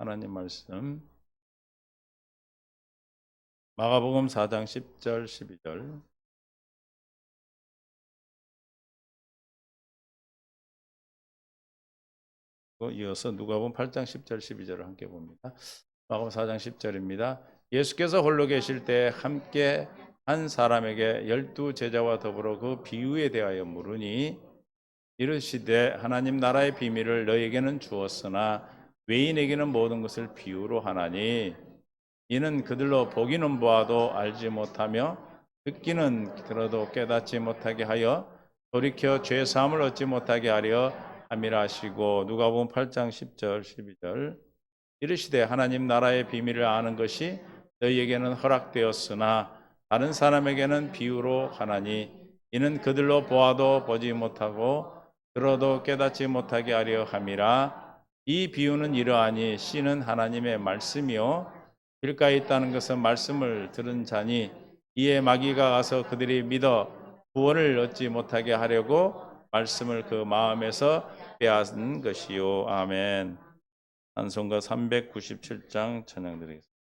하나님 말씀 마가복음 4장 10절 12절 이어서 누가복음 8장 10절 12절을 함께 봅니다. 마가복음 4장 10절입니다. 예수께서 홀로 계실 때 함께 한 사람에게 12 제자와 더불어 그 비유에 대하여 물으니 이르시되 하나님 나라의 비밀을 너희에게는 주었으나 외인에게는 모든 것을 비유로 하나니 이는 그들로 보기는 보아도 알지 못하며 듣기는 들어도 깨닫지 못하게 하여 돌이켜 죄 사함을 얻지 못하게 하려 함이라 하시고 누가복음 8장 10절 12절 이르시되 하나님 나라의 비밀을 아는 것이 너희에게는 허락되었으나 다른 사람에게는 비유로 하나니 이는 그들로 보아도 보지 못하고 들어도 깨닫지 못하게 하려 함이라. 이 비유는 이러하니 씨는 하나님의 말씀이요 길가에 있다는 것은 말씀을 들은 자니 이에 마귀가 가서 그들이 믿어 구원을 얻지 못하게 하려고 말씀을 그 마음에서 빼앗은 것이요. 아멘. 찬송가 397장 찬양드리겠습니다.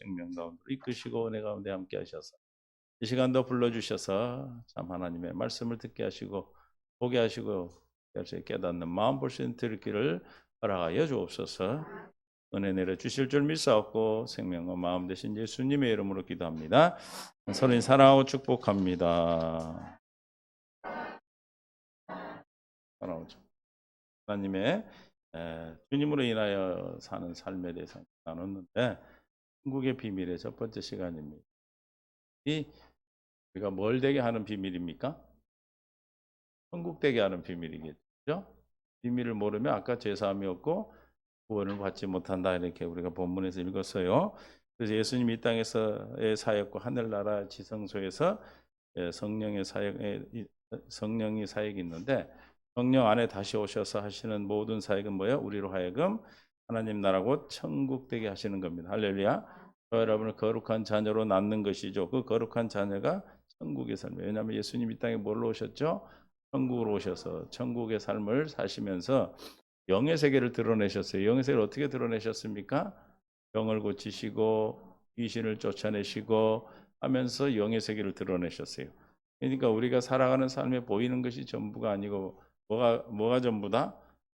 생명 가운데 이끄시고 은혜 가운데 함께 하셔서 이 시간도 불러주셔서 참 하나님의 말씀을 듣게 하시고 보게 하시고 깨닫는 마음 볼 수 있는 들기를 허락하여 주옵소서. 은혜 내려 주실 줄 믿사옵고 생명과 마음 되신 예수님의 이름으로 기도합니다. 서로 사랑하고 축복합니다. 하나님의 주님으로 인하여 사는 삶에 대해서 나눴는데 천국의 비밀의 첫 번째 시간입니다. 이 우리가 뭘 되게 하는 비밀입니까? 천국 되게 하는 비밀이겠죠. 비밀을 모르면 아까 죄사함이 없고 구원을 받지 못한다 이렇게 우리가 본문에서 읽었어요. 그래서 예수님이 이 땅에서의 사역과 하늘나라 지성소에서 성령의 사역에 성령이 사역이 있는데 성령 안에 다시 오셔서 하시는 모든 사역은 뭐예요? 우리로 하여금 하나님 나라고 천국 되게 하시는 겁니다. 할렐루야. 여러분을 거룩한 자녀로 낳는 것이죠. 그 거룩한 자녀가 천국의 삶이에요. 왜냐하면 예수님 이 땅에 뭘로 오셨죠? 천국으로 오셔서 천국의 삶을 사시면서 영의 세계를 드러내셨어요. 영의 세계를 어떻게 드러내셨습니까? 병을 고치시고 귀신을 쫓아내시고 하면서 영의 세계를 드러내셨어요. 그러니까 우리가 살아가는 삶에 보이는 것이 전부가 아니고 뭐가 전부다?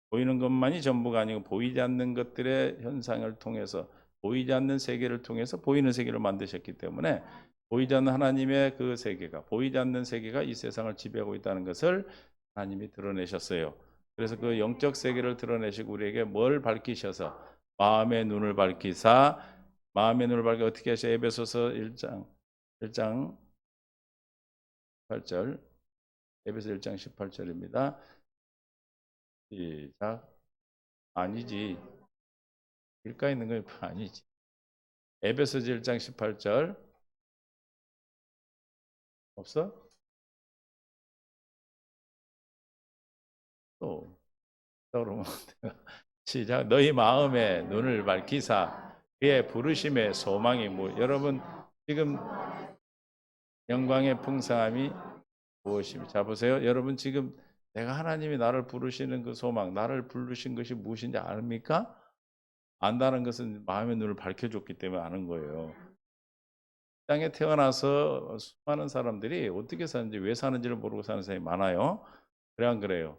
보이는 것만이 전부가 아니고 보이지 않는 것들의 현상을 통해서 보이지 않는 세계를 통해서 보이는 세계를 만드셨기 때문에 보이지 않는 하나님의 그 세계가 보이지 않는 세계가 이 세상을 지배하고 있다는 것을 하나님이 드러내셨어요. 그래서 그 영적 세계를 드러내시고 우리에게 뭘 밝히셔서 마음의 눈을 밝히사 마음의 눈을 밝혀 어떻게 하셔? 에베소서 1장 8절 에베소 1장 18절입니다. 시작. 아니지. 길가 있는 건 아니지. 에베소서 1장 18절 없어? 또 그러면 시작. 너희 마음의 눈을 밝히사 그의 부르심의 소망이 여러분 지금 영광의 풍성함이 무엇입니까? 자 보세요. 여러분 지금 내가 하나님이 나를 부르시는 그 소망, 나를 부르신 것이 무엇인지 압니까? 안다는 것은 마음의 눈을 밝혀줬기 때문에 아는 거예요. 땅에 태어나서 수많은 사람들이 어떻게 사는지 왜 사는지를 모르고 사는 사람이 많아요. 그래 안 그래요?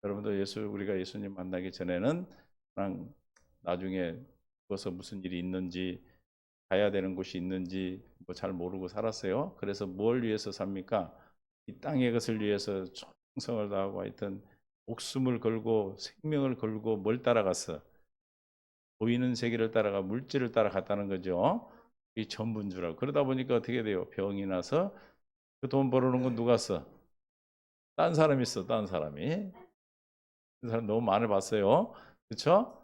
여러분도 우리가 예수님 만나기 전에는 그냥 나중에 죽어서 무슨 일이 있는지 가야 되는 곳이 있는지 잘 모르고 살았어요. 그래서 뭘 위해서 삽니까? 이 땅의 것을 위해서 충성을 다하고 하여튼 목숨을 걸고 생명을 걸고 뭘 따라갔어? 보이는 세계를 따라가 물질을 따라갔다는 거죠. 이 전부인 줄 알고. 그러다 보니까 어떻게 돼요? 병이 나서 그 돈 벌어놓은 건 누가 써? 딴 사람이 써, 딴 사람이. 그 사람 너무 많이 봤어요. 그렇죠?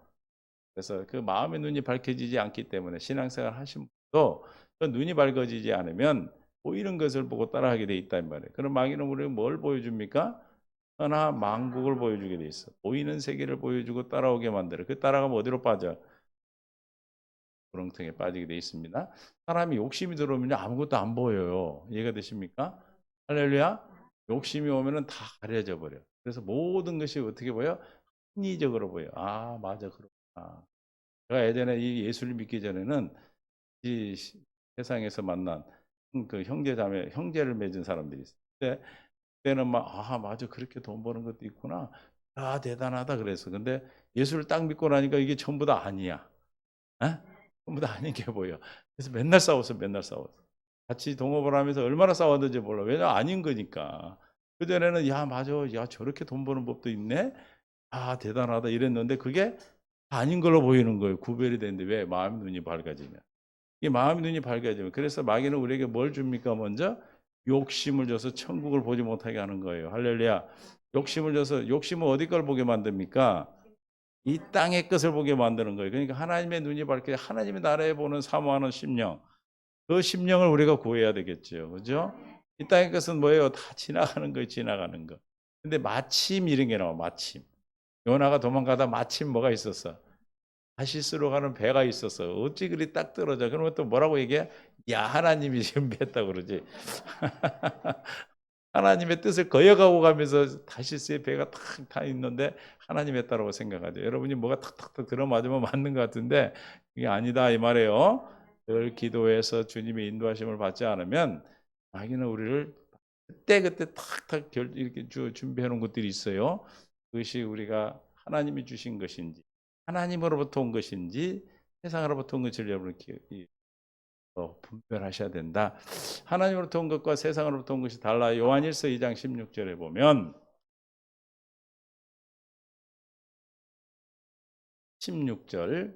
그래서 그 마음의 눈이 밝혀지지 않기 때문에 신앙생활 하신 분도 그 눈이 밝아지지 않으면 보이는 것을 보고 따라하게 돼 있단 말이에요. 그럼 마귀는 우리가 뭘 보여줍니까? 하나 망국을 보여주게 돼 있어. 보이는 세계를 보여주고 따라오게 만들어. 그 따라가면 어디로 빠져? 구렁텅이에 빠지게 돼 있습니다. 사람이 욕심이 들어오면 아무것도 안 보여요. 이해가 되십니까? 할렐루야. 욕심이 오면은 다 가려져 버려. 그래서 모든 것이 어떻게 보여? 합리적으로 보여. 아, 맞아, 그렇구나. 제가 예전에 이 예수를 믿기 전에는 이 세상에서 만난 그 형제자매, 형제를 맺은 사람들이 있어요. 그때는 막, 아, 맞아, 그렇게 돈 버는 것도 있구나. 아, 대단하다 그래서. 근데 예수를 딱 믿고 나니까 이게 전부 다 아니야. 에? 전부 다 아닌 게 보여. 그래서 맨날 싸웠어, 맨날 싸웠어. 같이 동업을 하면서 얼마나 싸웠는지 몰라. 왜냐 아닌 거니까. 그전에는 야, 맞아, 야, 저렇게 돈 버는 법도 있네. 아, 대단하다 이랬는데 그게 아닌 걸로 보이는 거예요. 구별이 되는데 왜? 마음의 눈이 밝아지면. 이 마음의 눈이 밝아지면. 그래서 마귀는 우리에게 뭘 줍니까? 먼저 욕심을 줘서 천국을 보지 못하게 하는 거예요. 할렐루야. 욕심을 줘서 욕심은 어디 걸 보게 만듭니까? 이 땅의 것을 보게 만드는 거예요. 그러니까 하나님의 눈이 밝게 하나님의 나라에 보는 사모하는 심령. 그 심령을 우리가 구해야 되겠죠. 그죠? 이 땅의 것은 뭐예요? 다 지나가는 거예요. 지나가는 거. 근데 마침 이런 게 나와. 마침. 요나가 도망가다 마침 뭐가 있었어? 다시스로 가는 배가 있었어. 어찌 그리 딱 떨어져. 그러면 또 뭐라고 얘기해? 야, 하나님이 준비했다고 그러지. 하나님의 뜻을 거역하고 가면서 다시스의 배가 탁 타 있는데 하나님 했다고 생각하죠. 여러분이 뭐가 탁탁탁 들어맞으면 맞는 것 같은데 그게 아니다 이 말이에요. 늘 기도해서 주님의 인도하심을 받지 않으면 자기는 우리를 그때그때 탁탁 이렇게 준비해 놓은 것들이 있어요. 그것이 우리가 하나님이 주신 것인지 하나님으로부터 온 것인지 세상으로부터 온 것을 여러분 분별하셔야 된다. 하나님으로부터 온 것과 세상으로부터 온 것이 달라. 요한일서 2장 16절에 보면 16절.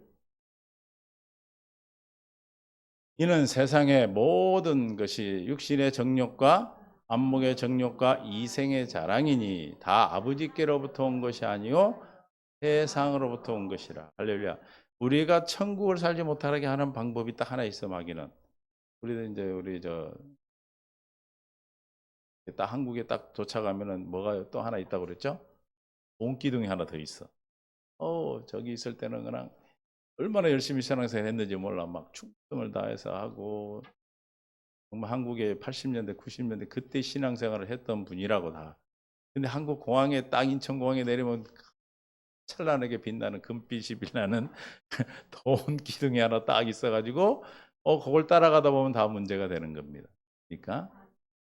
이는 세상의 모든 것이 육신의 정욕과 안목의 정욕과 이생의 자랑이니 다 아버지께로부터 온 것이 아니요 세상으로부터 온 것이라. 할렐루야. 우리가 천국을 살지 못하게 하는 방법이 딱 하나 있어. 마귀는 우리도 이제 우리 딱 한국에 딱 도착하면은 뭐가 또 하나 있다고 그랬죠? 본기둥이 하나 더 있어. 저기 있을 때는 그냥 얼마나 열심히 신앙생활 했는지 몰라. 막 충성을 다해서 하고 정말 한국에 80년대, 90년대 그때 신앙생활을 했던 분이라고 다. 근데 한국 공항에 딱 인천공항에 내리면 찬란하게 빛나는 금빛이 빛나는 돈 기둥이 하나 딱 있어가지고 그걸 따라가다 보면 다 문제가 되는 겁니다. 그러니까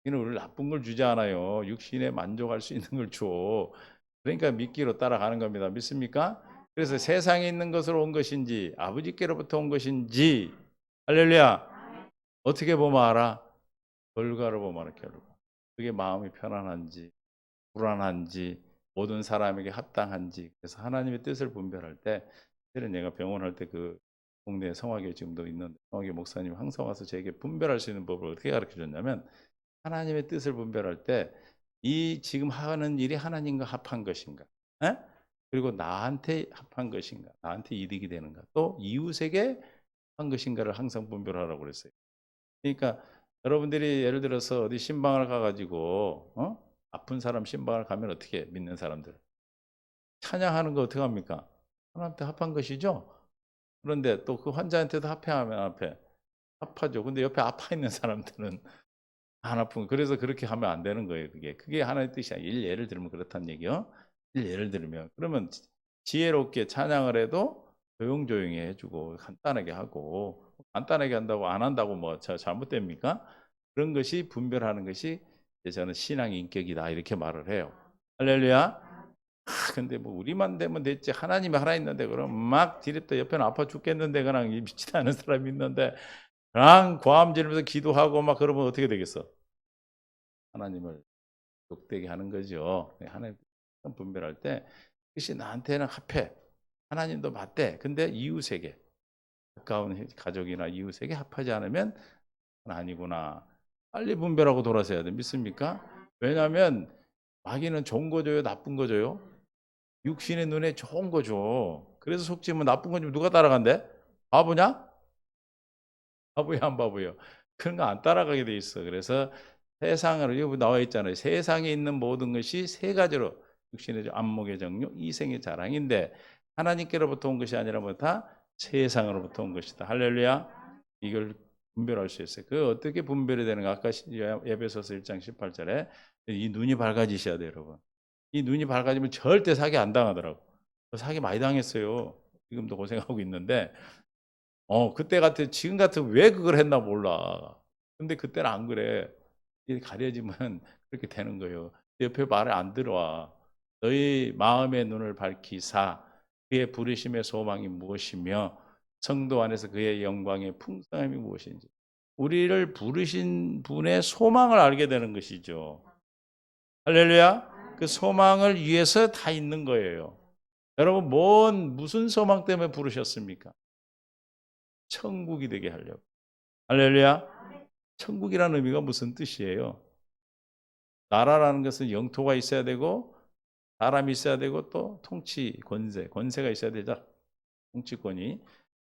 이는 우리를 나쁜 걸 주지 않아요. 육신에 만족할 수 있는 걸 줘. 그러니까 믿기로 따라가는 겁니다. 믿습니까? 그래서 세상에 있는 것으로 온 것인지 아버지께로부터 온 것인지 할렐루야. 어떻게 보면 알아? 결과를 보면 알아. 결과. 그게 마음이 편안한지 불안한지 모든 사람에게 합당한지. 그래서 하나님의 뜻을 분별할 때, 실은 내가 병원 할 때 그 동네 성화교회 지금도 있는데 성화교회 목사님 항상 와서 저에게 분별할 수 있는 법을 어떻게 가르쳐 줬냐면, 하나님의 뜻을 분별할 때 이 지금 하는 일이 하나님과 합한 것인가, 에? 그리고 나한테 합한 것인가, 나한테 이득이 되는가, 또 이웃에게 한 것인가를 항상 분별하라고 그랬어요. 그러니까 여러분들이 예를 들어서 어디 신방을 가가지고 아픈 사람 신방을 가면 어떻게 믿는 사람들 찬양하는 거 어떻게 합니까? 하나님한테 합한 것이죠. 그런데 또 그 환자한테도 합해하면 합하죠. 근데 옆에 아파 있는 사람들은 안 아픈 거. 그래서 그렇게 하면 안 되는 거예요. 그게 하나의 뜻이 아니에요. 예를 들면 그렇다는 얘기요. 예를 들면 그러면 지혜롭게 찬양을 해도 조용조용히 해주고 간단하게 하고, 간단하게 한다고 안 한다고 뭐 잘못됩니까? 그런 것이 분별하는 것이 저는 신앙의 인격이다 이렇게 말을 해요. 할렐루야. 근데 뭐 우리만 되면 됐지, 하나님이 하나 있는데 그럼 막 디립다 옆에는 아파 죽겠는데 그냥 미치지 않은 사람이 있는데 그냥 고함 지르면서 기도하고 막 그러면 어떻게 되겠어? 하나님을 욕되게 하는 거죠. 하나님 분별할 때 그것이 나한테는 합해, 하나님도 맞대. 근데 이웃에게, 가까운 가족이나 이웃에게 합하지 않으면 아니구나. 빨리 분별하고 돌아서야 돼. 믿습니까? 왜냐하면 마귀는 좋은 거 줘요, 나쁜 거 줘요? 육신의 눈에 좋은 거 줘. 그래서 속지면 나쁜 건 좀 누가 따라간대? 바보냐? 바보야, 안 바보요? 그런 거 안 따라가게 돼 있어. 그래서 세상으로 여기 나와 있잖아요. 세상에 있는 모든 것이 세 가지로, 육신의 안목의 정욕, 이생의 자랑인데 하나님께로부터 온 것이 아니라 뭐다 세상으로부터 온 것이다. 할렐루야. 이걸 분별할 수 있어요. 그 어떻게 분별이 되는가? 아까 에베소서 1장 18절에 이 눈이 밝아지셔야 돼요, 여러분. 이 눈이 밝아지면 절대 사기 안 당하더라고. 사기 많이 당했어요. 지금도 고생하고 있는데 그때 같은 지금 같은 왜 그걸 했나 몰라. 근데 그때는 안 그래. 이게 가려지면 그렇게 되는 거예요. 옆에 말을 안 들어와. 너희 마음의 눈을 밝히사 그의 부르심의 소망이 무엇이며 성도 안에서 그의 영광의 풍성함이 무엇인지, 우리를 부르신 분의 소망을 알게 되는 것이죠. 할렐루야. 그 소망을 위해서 다 있는 거예요. 여러분 무슨 소망 때문에 부르셨습니까? 천국이 되게 하려고. 할렐루야. 천국이라는 의미가 무슨 뜻이에요? 나라라는 것은 영토가 있어야 되고 사람이 있어야 되고 또 통치 권세가 있어야 되죠. 통치권이.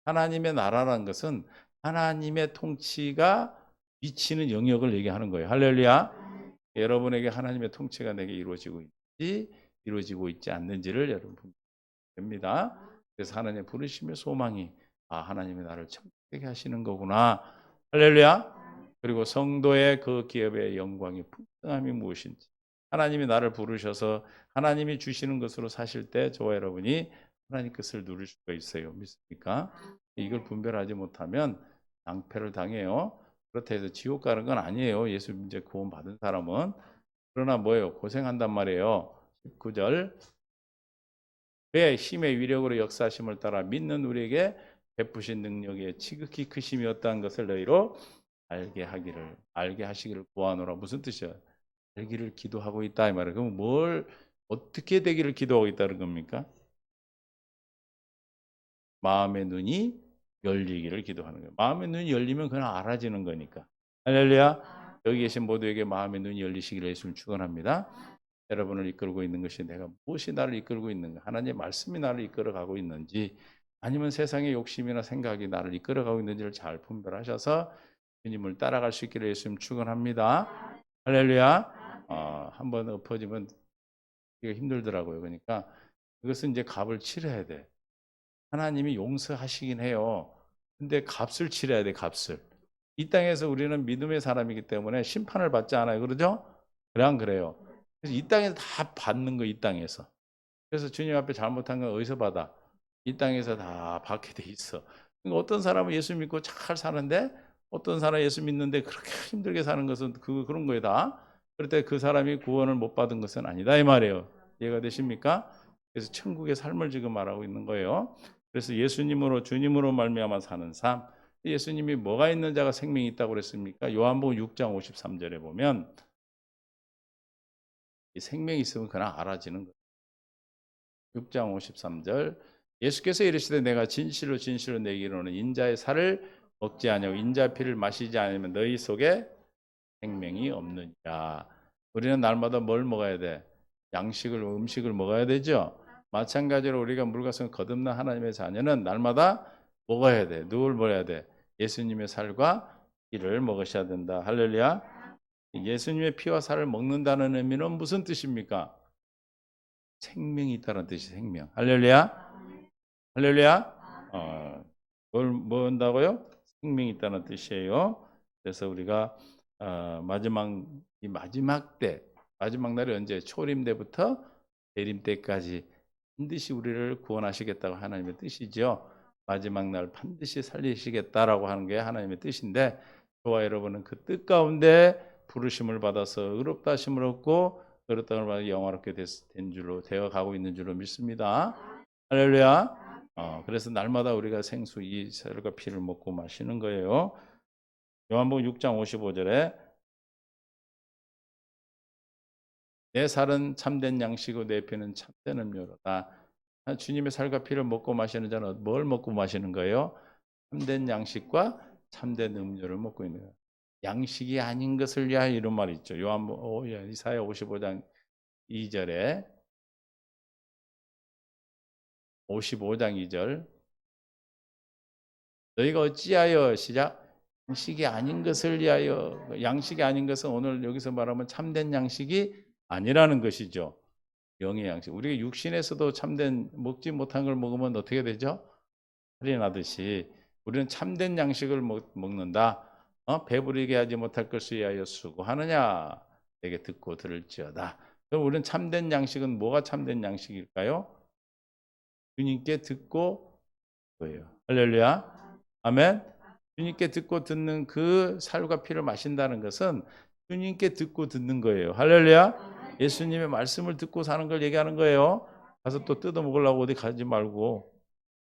하나님의 나라라는 것은 하나님의 통치가 미치는 영역을 얘기하는 거예요. 할렐루야. 여러분에게 하나님의 통치가 내게 이루어지고 있지 이루어지고 있지 않는지를 여러분 됩니다. 그래서 하나님의 부르심의 소망이 하나님이 나를 천국되게 하시는 거구나. 할렐루야. 그리고 성도의 그 기업의 영광이 풍성함이 무엇인지, 하나님이 나를 부르셔서 하나님이 주시는 것으로 사실 때 저와 여러분이 하나님 뜻을 누릴 수가 있어요. 믿습니까? 이걸 분별하지 못하면 낭패를 당해요. 그렇다 해서 지옥 가는 건 아니에요. 예수 이제 구원 받은 사람은. 그러나 뭐예요? 고생한단 말이에요. 19절. 그의 힘의 위력으로 역사하심을 따라 믿는 우리에게 베푸신 능력의 지극히 크심이었다는 것을 너희로 알게 하시기를 구하노라. 무슨 뜻이야? 알기를 기도하고 있다 이 말이에요. 그럼 어떻게 되기를 기도하고 있다는 겁니까? 마음의 눈이 열리기를 기도하는 거예요. 마음의 눈이 열리면 그냥 알아지는 거니까. 할렐루야. 여기 계신 모두에게 마음의 눈이 열리시기를 예수님 축원합니다. 여러분을 이끌고 있는 것이 내가 무엇이 나를 이끌고 있는가? 하나님의 말씀이 나를 이끌어가고 있는지 아니면 세상의 욕심이나 생각이 나를 이끌어가고 있는지를 잘 분별하셔서 주님을 따라갈 수 있기를 예수님 축원합니다. 할렐루야. 한번 엎어지면 이게 힘들더라고요. 그러니까 그것은 이제 값을 치러야 돼. 하나님이 용서하시긴 해요. 근데 값을 치러야 돼, 값을. 이 땅에서 우리는 믿음의 사람이기 때문에 심판을 받지 않아요. 그러죠? 그래 안 그래요? 그래서 이 땅에서 다 받는 거, 이 땅에서. 그래서 주님 앞에 잘못한 건 어디서 받아? 이 땅에서 다 받게 돼 있어. 그러니까 어떤 사람은 예수 믿고 잘 사는데 어떤 사람 예수 믿는데 그렇게 힘들게 사는 것은 그런 거예요, 다. 그럴 때 그 사람이 구원을 못 받은 것은 아니다 이 말이에요. 이해가 되십니까? 그래서 천국의 삶을 지금 말하고 있는 거예요. 그래서 예수님으로 주님으로 말미암아 사는 삶. 예수님이 뭐가 있는 자가 생명이 있다고 그랬습니까? 요한복음 6장 53절에 보면 이 생명이 있으면 그냥 알아지는 거예요. 6장 53절 예수께서 이르시되 내가 진실로 진실로 내게 이르노니 인자의 살을 먹지 아니하고 인자의 피를 마시지 않으면 너희 속에 생명이 없느니라. 우리는 날마다 뭘 먹어야 돼? 양식을 음식을 먹어야 되죠. 마찬가지로 우리가 물과 성을 거듭난 하나님의 자녀는 날마다 먹어야 돼. 누굴 먹어야 돼? 예수님의 살과 피를 먹으셔야 된다. 할렐루야. 예수님의 피와 살을 먹는다는 의미는 무슨 뜻입니까? 생명이 있다는 뜻이 생명. 할렐루야. 할렐루야. 뭘 먹는다고요? 생명이 있다는 뜻이에요. 그래서 우리가 마지막 때, 마지막 날이 언제? 초림 때부터 재림 때까지 반드시 우리를 구원하시겠다고 하나님의 뜻이죠. 마지막 날 반드시 살리시겠다라고 하는 게 하나님의 뜻인데 저와 여러분은 그 뜻 가운데 부르심을 받아서 의롭다 하심을 얻고 의롭다를 받아 영화롭게 된 줄로 되어가고 있는 줄로 믿습니다. 할렐루야. 그래서 날마다 우리가 생수 이 살과 피를 먹고 마시는 거예요. 요한복음 6장 55절에 내 살은 참된 양식이고 내 피는 참된 음료로다. 주님의 살과 피를 먹고 마시는 자는 뭘 먹고 마시는 거예요? 참된 양식과 참된 음료를 먹고 있는 거예요. 양식이 아닌 것을 위하여 이런 말이 있죠. 이사야 55장 2절에 55장 2절 너희가 어찌하여 시작 양식이 아닌 것을 위하여 양식이 아닌 것은 오늘 여기서 말하면 참된 양식이 아니라는 것이죠. 영의 양식. 우리가 육신에서도 참된 먹지 못한 걸 먹으면 어떻게 되죠? 살인하듯이 우리는 참된 양식을 먹는다. 배부르게 하지 못할 것을 위하여 수고하느냐? 내게 듣고 들을지어다. 그럼 우리는 참된 양식은 뭐가 참된 양식일까요? 주님께 듣고 거예요. 할렐루야. 아멘. 주님께 듣고 듣는 그 살과 피를 마신다는 것은 주님께 듣고 듣는 거예요. 할렐루야. 예수님의 말씀을 듣고 사는 걸 얘기하는 거예요. 가서 또 뜯어 먹으려고 어디 가지 말고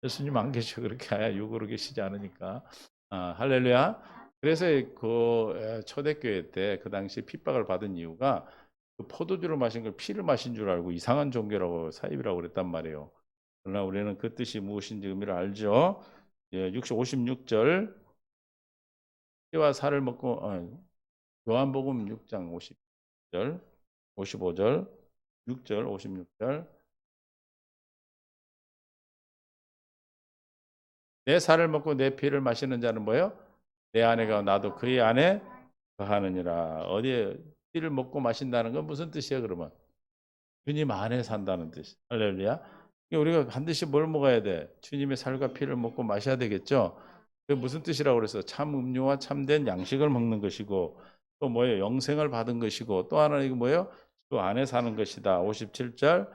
예수님 안 계셔 그렇게 육으로 계시지 않으니까. 할렐루야. 그래서 그 초대교회 때 그 당시 핍박을 받은 이유가 그 포도주를 마신 걸 피를 마신 줄 알고 이상한 종교라고 사입이라고 그랬단 말이에요. 그러나 우리는 그 뜻이 무엇인지 의미를 알죠. 56절 피와 살을 먹고 요한복음 6장 50절 55절 6절 56절 내 살을 먹고 내 피를 마시는 자는 뭐예요? 내 안에가 나도 그의 안에 거하느니라. 어디에 피를 먹고 마신다는 건 무슨 뜻이에요? 그러면 주님 안에 산다는 뜻. 할렐루야. 우리가 반드시 뭘 먹어야 돼? 주님의 살과 피를 먹고 마셔야 되겠죠. 그 무슨 뜻이라고 그래서 참 음료와 참된 양식을 먹는 것이고 또 뭐예요? 영생을 받은 것이고 또 하나는 이거 뭐예요? 그 안에 사는 것이다. 57절.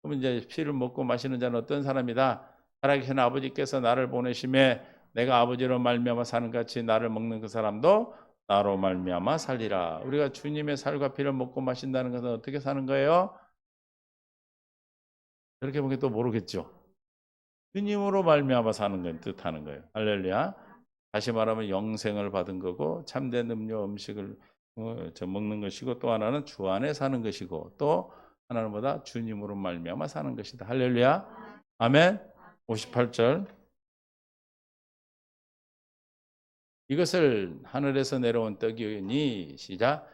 그럼 이제 피를 먹고 마시는 자는 어떤 사람이다? 살아계신 아버지께서 나를 보내심에 내가 아버지로 말미암아 사는 같이 나를 먹는 그 사람도 나로 말미암아 살리라. 우리가 주님의 살과 피를 먹고 마신다는 것은 어떻게 사는 거예요? 그렇게 보면 또 모르겠죠. 주님으로 말미암아 사는 건 뜻하는 거예요. 할렐루야. 다시 말하면 영생을 받은 거고 참된 음료 음식을 먹는 것이고 또 하나는 주 안에 사는 것이고 또 하나는 뭐다? 주님으로 말미암아 사는 것이다. 할렐루야. 아멘. 58절. 이것을 하늘에서 내려온 떡이니 시작.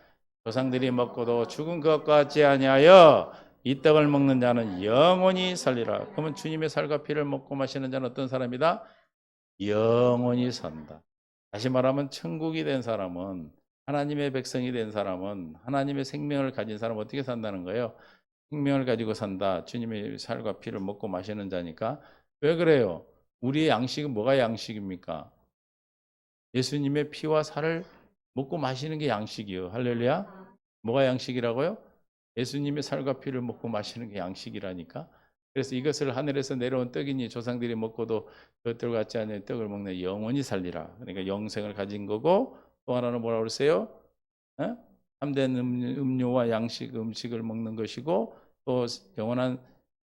조상들이 먹고도 죽은 것 같지 아니하여 이 떡을 먹는 자는 영원히 살리라. 그러면 주님의 살과 피를 먹고 마시는 자는 어떤 사람이다? 영원히 산다. 다시 말하면 천국이 된 사람은, 하나님의 백성이 된 사람은, 하나님의 생명을 가진 사람은 어떻게 산다는 거예요? 생명을 가지고 산다. 주님의 살과 피를 먹고 마시는 자니까. 왜 그래요? 우리의 양식은 뭐가 양식입니까? 예수님의 피와 살을 먹고 마시는 게 양식이요. 할렐루야. 뭐가 양식이라고요? 예수님의 살과 피를 먹고 마시는 게 양식이라니까. 그래서 이것을 하늘에서 내려온 떡이니 조상들이 먹고도 그것들 같지 않은 떡을 먹는 영원히 살리라. 그러니까 영생을 가진 거고, 또 하나는 뭐라고 그랬어요? 참된 음료와 양식 음식을 먹는 것이고, 또 영원한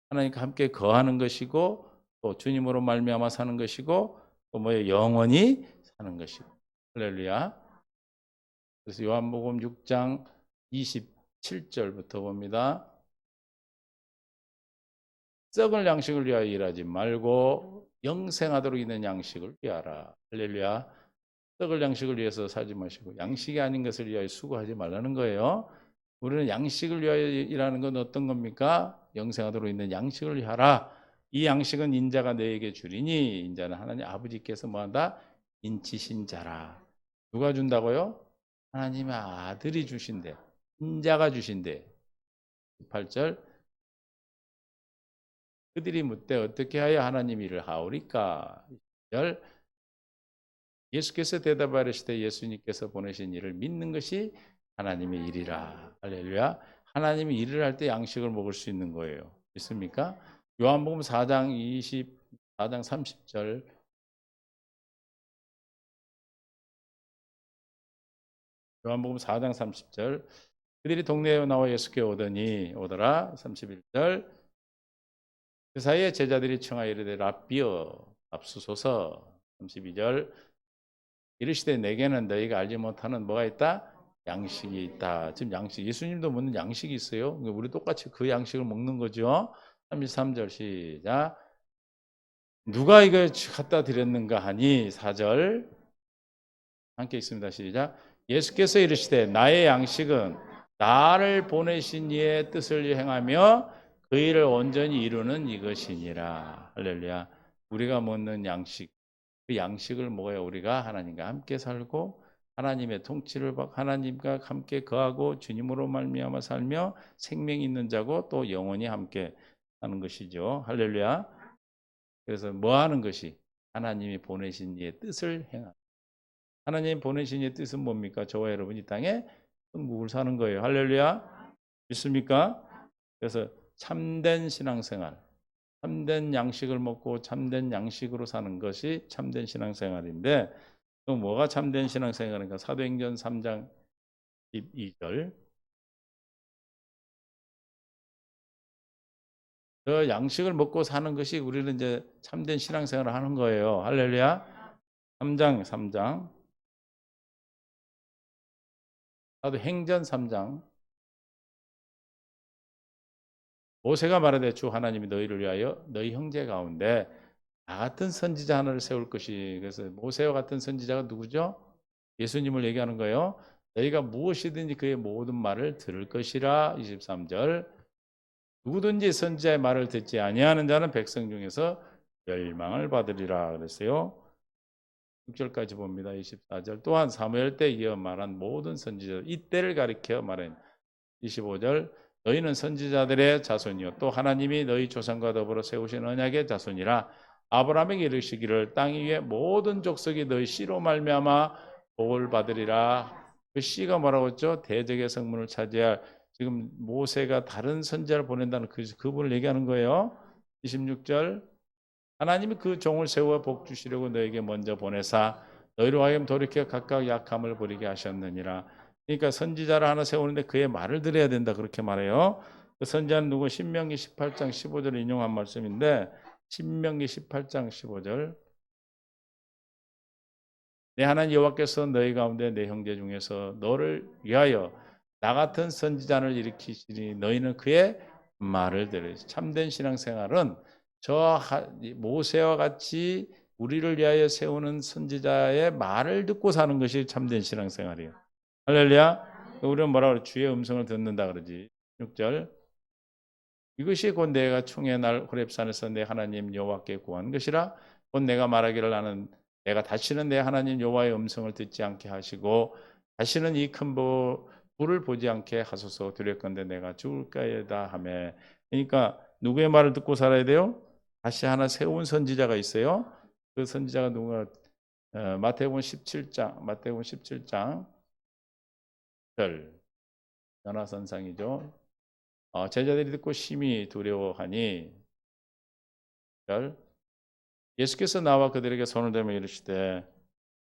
하나님과 함께 거하는 것이고, 또 주님으로 말미암아 사는 것이고, 또 뭐예요? 영원히 사는 것이고. 할렐루야. 그래서 요한복음 6장 27절부터 봅니다. 썩을 양식을 위하여 일하지 말고 영생하도록 있는 양식을 위하라. 할렐루야. 썩을 양식을 위해서 살지 마시고 양식이 아닌 것을 위하여 수고하지 말라는 거예요. 우리는 양식을 위하여 일하는 건 어떤 겁니까? 영생하도록 있는 양식을 위하라. 이 양식은 인자가 너에게 주리니 인자는 하나님 아버지께서 뭐한다? 인치신 자라. 누가 준다고요? 하나님의 아들이 주신대. 인자가 주신대. 8절 그들이 묻되 어떻게 하여 하나님 일을 하오리까? 10절 예수께서 대답하시되 예수님께서 보내신 일을 믿는 것이 하나님의 일이라. 할렐루야. 하나님이 일을 할 때 양식을 먹을 수 있는 거예요. 있습니까? 요한복음 4장 24장 30절 요한복음 4장 30절 그들이 동네에 나와 예수께 오더라. 31절 그 사이에 제자들이 청하여 이르되 랍비여 앞수소서. 32절 이르시되 내게는 너희가 알지 못하는 뭐가 있다? 양식이 있다. 지금 양식 예수님도 먹는 양식이 있어요. 우리 똑같이 그 양식을 먹는 거죠. 33절 시작 누가 이걸 갖다 드렸는가 하니 4절 함께 있습니다. 시작 예수께서 이르시되 나의 양식은 나를 보내신 이의 뜻을 행하며 그 일을 온전히 이루는 이것이니라. 할렐루야. 우리가 먹는 양식 그 양식을 먹어야 우리가 하나님과 함께 살고 하나님의 통치를 받고 하나님과 함께 거하고 주님으로 말미암아 살며 생명이 있는 자고 또 영원히 함께 하는 것이죠. 할렐루야. 그래서 뭐 하는 것이 하나님이 보내신 이의 뜻을 행하는 하나님 보내신 이의 뜻은 뭡니까? 저와 여러분이 이 땅에 천국을 사는 거예요. 할렐루야. 믿습니까? 그래서 참된 신앙생활 참된 양식을 먹고 참된 양식으로 사는 것이 참된 신앙생활인데 또 뭐가 참된 신앙생활인가? 사도행전 3장 12절 그 양식을 먹고 사는 것이 우리는 이제 참된 신앙생활을 하는 거예요. 할렐루야. 3장 사도행전 3장 모세가 말하되 주 하나님이 너희를 위하여 너희 형제 가운데 나 같은 선지자 하나를 세울 것이 그래서 모세와 같은 선지자가 누구죠? 예수님을 얘기하는 거예요. 너희가 무엇이든지 그의 모든 말을 들을 것이라. 23절 누구든지 선지자의 말을 듣지 아니하는 자는 백성 중에서 멸망을 받으리라 그랬어요. 6절까지 봅니다. 24절 또한 사무엘 때 이어 말한 모든 선지자 이때를 가리켜 말한 25절 너희는 선지자들의 자손이요 또 하나님이 너희 조상과 더불어 세우신 언약의 자손이라. 아브라함에게 이르시기를 땅 위에 모든 족속이 너희 씨로 말미암아 복을 받으리라. 그 씨가 뭐라고 했죠? 대적의 성문을 차지할 지금 모세가 다른 선지자를 보낸다는 그분을 얘기하는 거예요. 26절 하나님이 그 종을 세워 복 주시려고 너에게 먼저 보내사 너희로 하여금 돌이켜 각각 약함을 버리게 하셨느니라. 그러니까 선지자를 하나 세우는데 그의 말을 들어야 된다 그렇게 말해요. 그 선지자는 누구? 신명기 18장 15절을 인용한 말씀인데 신명기 18장 15절 내 하나님 여호와께서 너희 가운데 내 형제 중에서 너를 위하여 나 같은 선지자를 일으키시니 너희는 그의 말을 들으시. 참된 신앙생활은 저 모세와 같이 우리를 위하여 세우는 선지자의 말을 듣고 사는 것이 참된 신앙생활이에요. 할렐루야. 우리는 뭐라 그래? 주의 음성을 듣는다 그러지. 6절. 이것이 곧 내가 총회 날 호렙산에서 내 하나님 여호와께 구한 것이라. 곧 내가 말하기를 나는 내가 다시는 내 하나님 여호와의 음성을 듣지 않게 하시고 다시는 이 큰 불을 보지 않게 하소서. 두렵건대 내가 죽을까이다 하매. 그러니까 누구의 말을 듣고 살아야 돼요? 다시 하나 세운 선지자가 있어요. 그 선지자가 누가 마태복음 17장 절 연하선상이죠. 제자들이 듣고 심히 두려워하니 절 예수께서 나와 그들에게 손을 대며 이르시되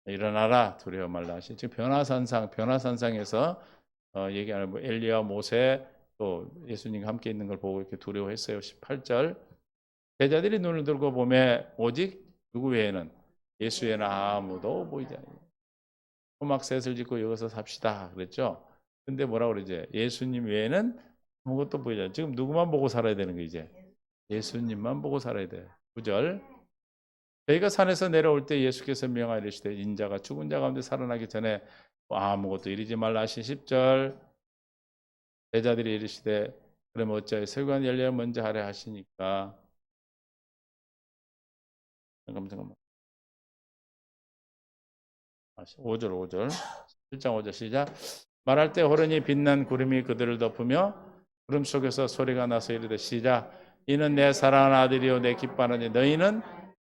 일어나라 두려워 말라 하시. 지금 변화산상에서 얘기하는 뭐 엘리야 모세 또 예수님과 함께 있는 걸 보고 이렇게 두려워했어요. 18절 제자들이 눈을 들고 보매 오직 누구 외에는 예수 외에는 아무도 보이지 않아요. 토막셋을 짓고 여기서 삽시다 그랬죠. 근데 뭐라고 그러지? 예수님 외에는 아무것도 보이지 않아요. 지금 누구만 보고 살아야 되는 거 이제? 예수님만 보고 살아야 돼. 9절 저희가 산에서 내려올 때 예수께서 명하여 이르시되 인자가 죽은 자 가운데 살아나기 전에 아무것도 이르지 말라 하신 10절 제자들이 이르시되 그럼 어찌하여 세관 열려 먼저 하려 하시니까 잠깐만 5절 7장 5절 시작 말할 때 호련히 빛난 구름이 그들을 덮으며 구름 속에서 소리가 나서 이르되 시작 이는 내 사랑하는 아들이요 내 기뻐하는 자 너희는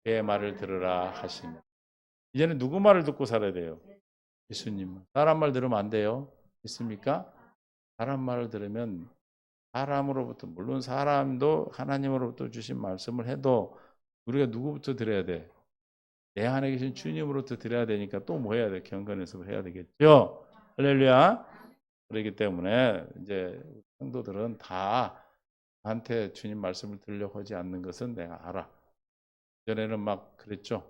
그의 말을 들으라 하시며 이제는 누구 말을 듣고 살아야 돼요? 예수님. 사람 말 들으면 안 돼요. 있습니까? 사람 말을 들으면 사람으로부터 물론 사람도 하나님으로부터 주신 말씀을 해도 우리가 누구부터 들어야 돼? 내 안에 계신 주님으로부터 들어야 되니까 또 뭐 해야 돼? 경건해서 해야 되겠죠. 할렐루야. 그렇기 때문에 이제 성도들은 다 나한테 주님 말씀을 들으려고 하지 않는 것은 내가 알아. 전에는 막 그랬죠.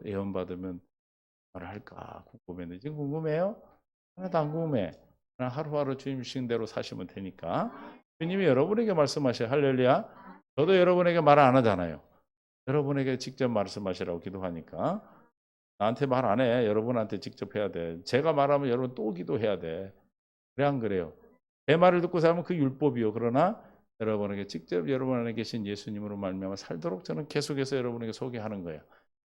예언 받으면 뭐라 할까 궁금했는데 지금 궁금해요? 하나도 안 궁금해. 그냥 하루하루 주님 주신 대로 사시면 되니까. 주님이 여러분에게 말씀하셔요. 할렐루야. 저도 여러분에게 말 안 하잖아요. 여러분에게 직접 말씀하시라고 기도하니까. 나한테 말 안 해. 여러분한테 직접 해야 돼. 제가 말하면 여러분 또 기도해야 돼. 그래 안 그래요? 제 말을 듣고 살면 그 율법이요. 그러나 여러분에게 직접 여러분 안에 계신 예수님으로 말미암아 살도록 저는 계속해서 여러분에게 소개하는 거예요.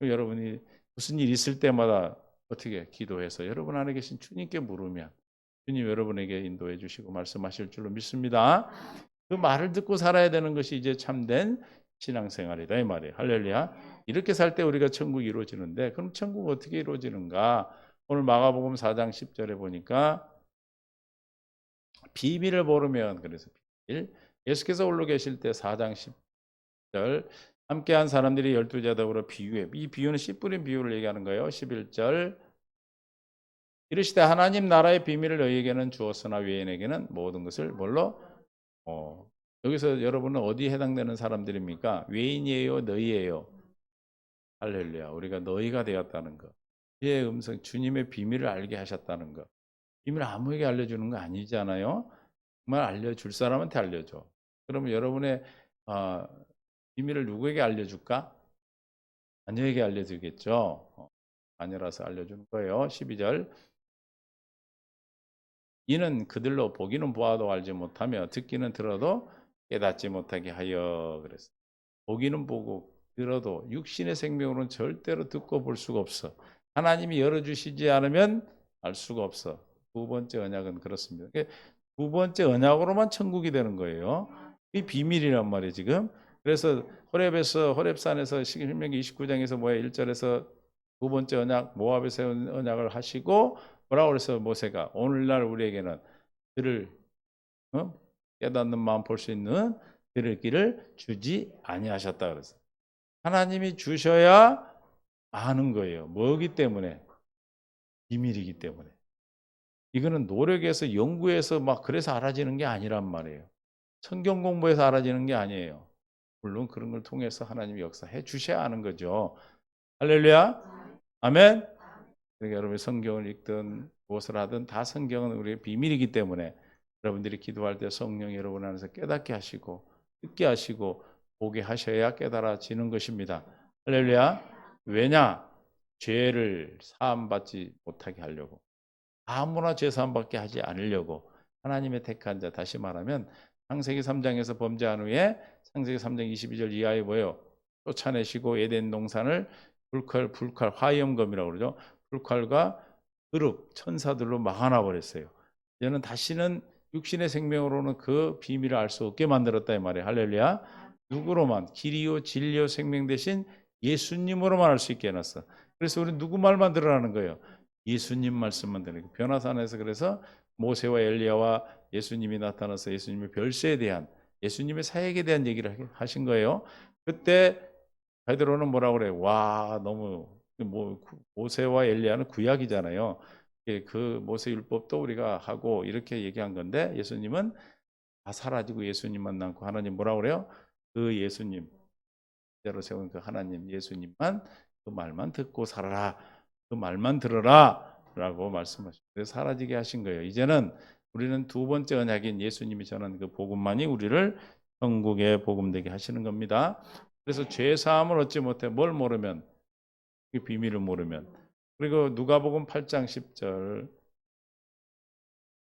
여러분이 무슨 일 있을 때마다 어떻게 기도해서 여러분 안에 계신 주님께 물으면 주님 여러분에게 인도해 주시고 말씀하실 줄로 믿습니다. 그 말을 듣고 살아야 되는 것이 이제 참된 신앙생활이다 이 말이에요. 할렐루야. 이렇게 살 때 우리가 천국이 이루어지는데 그럼 천국 어떻게 이루어지는가? 오늘 마가복음 4장 10절에 보니까 비밀을 모르면 그래서 비밀. 예수께서 홀로 계실 때 4장 10절 함께한 사람들이 12제자더불어 비유해. 이 비유는 씨 뿌린 비유를 얘기하는 거예요. 11절 이르시되 하나님 나라의 비밀을 너희에게는 주었으나 외인에게는 모든 것을 뭘로? 여기서 여러분은 어디에 해당되는 사람들입니까? 외인이에요? 너희예요? 할렐루야. 우리가 너희가 되었다는 것. 그의 음성 주님의 비밀을 알게 하셨다는 것. 비밀 아무에게 알려주는 거 아니잖아요. 정말 알려줄 사람한테 알려줘. 그러면 여러분의 비밀을 누구에게 알려줄까? 자녀에게 알려주겠죠. 자녀라서 알려주는 거예요. 12절 이는 그들로 보기는 보아도 알지 못하며 듣기는 들어도 깨닫지 못하게 하여 그랬어요. 보기는 보고 들어도 육신의 생명으로는 절대로 듣고 볼 수가 없어. 하나님이 열어주시지 않으면 알 수가 없어. 두 번째 언약은 그렇습니다. 두 번째 언약으로만 천국이 되는 거예요. 이 비밀이란 말이에요 지금. 그래서 호렙산에서 신명기 29장에서 뭐야 1절에서 두 번째 언약 모압에서 언약을 하시고 뭐라고 그래서 모세가 오늘날 우리에게는 그를 깨닫는 마음 볼 수 있는 들을 길을 주지 아니하셨다 그랬어. 하나님이 주셔야 아는 거예요. 뭐기 때문에? 비밀이기 때문에. 이거는 노력해서 연구해서 막 그래서 알아지는 게 아니란 말이에요. 성경 공부해서 알아지는 게 아니에요. 물론 그런 걸 통해서 하나님이 역사해 주셔야 아는 거죠. 할렐루야. 아멘. 그러니까 여러분이 성경을 읽든 무엇을 하든 다 성경은 우리의 비밀이기 때문에 여러분들이 기도할 때 성령이 여러분 안에서 깨닫게 하시고 듣게 하시고 보게 하셔야 깨달아지는 것입니다. 할렐루야. 왜냐? 죄를 사함받지 못하게 하려고. 아무나 죄 사함받게 하지 않으려고. 하나님의 택한 자, 다시 말하면 창세기 3장에서 범죄한 후에 창세기 3장 22절 이하에 뭐예요? 쫓아내시고 에덴 동산을 불칼 화염검이라고 그러죠. 불칼과 흑 천사들로 막아놔 버렸어요. 이제는 다시는 육신의 생명으로는 그 비밀을 알 수 없게 만들었다 이 말이에요. 할렐루야. 누구로만? 길이요 진리요 생명 대신 예수님으로만 알 수 있게 해놨어. 그래서 우리 누구 말만 들으라는 거예요? 예수님 말씀만 들으는 거예요. 변화산에서 그래서 모세와 엘리야와 예수님이 나타나서 예수님의 별세에 대한 예수님의 사역에 대한 얘기를 하신 거예요. 그때 베드로는 뭐라고 그래요? 와, 너무 모세와 엘리야는 구약이잖아요. 그 모세 율법도 우리가 하고 이렇게 얘기한 건데 예수님은 다 사라지고 예수님만 남고 하나님 뭐라고 그래요? 그 예수님 대로 세운 그 하나님 예수님만 그 말만 듣고 살아라. 그 말만 들어라 라고 말씀하시고 그래서 사라지게 하신 거예요. 이제는 우리는 두 번째 언약인 예수님이 전한 그 복음만이 우리를 천국의 복음되게 하시는 겁니다. 그래서 죄 사함을 얻지 못해 뭘 모르면 그 비밀을 모르면 그리고 누가복음 8장 10절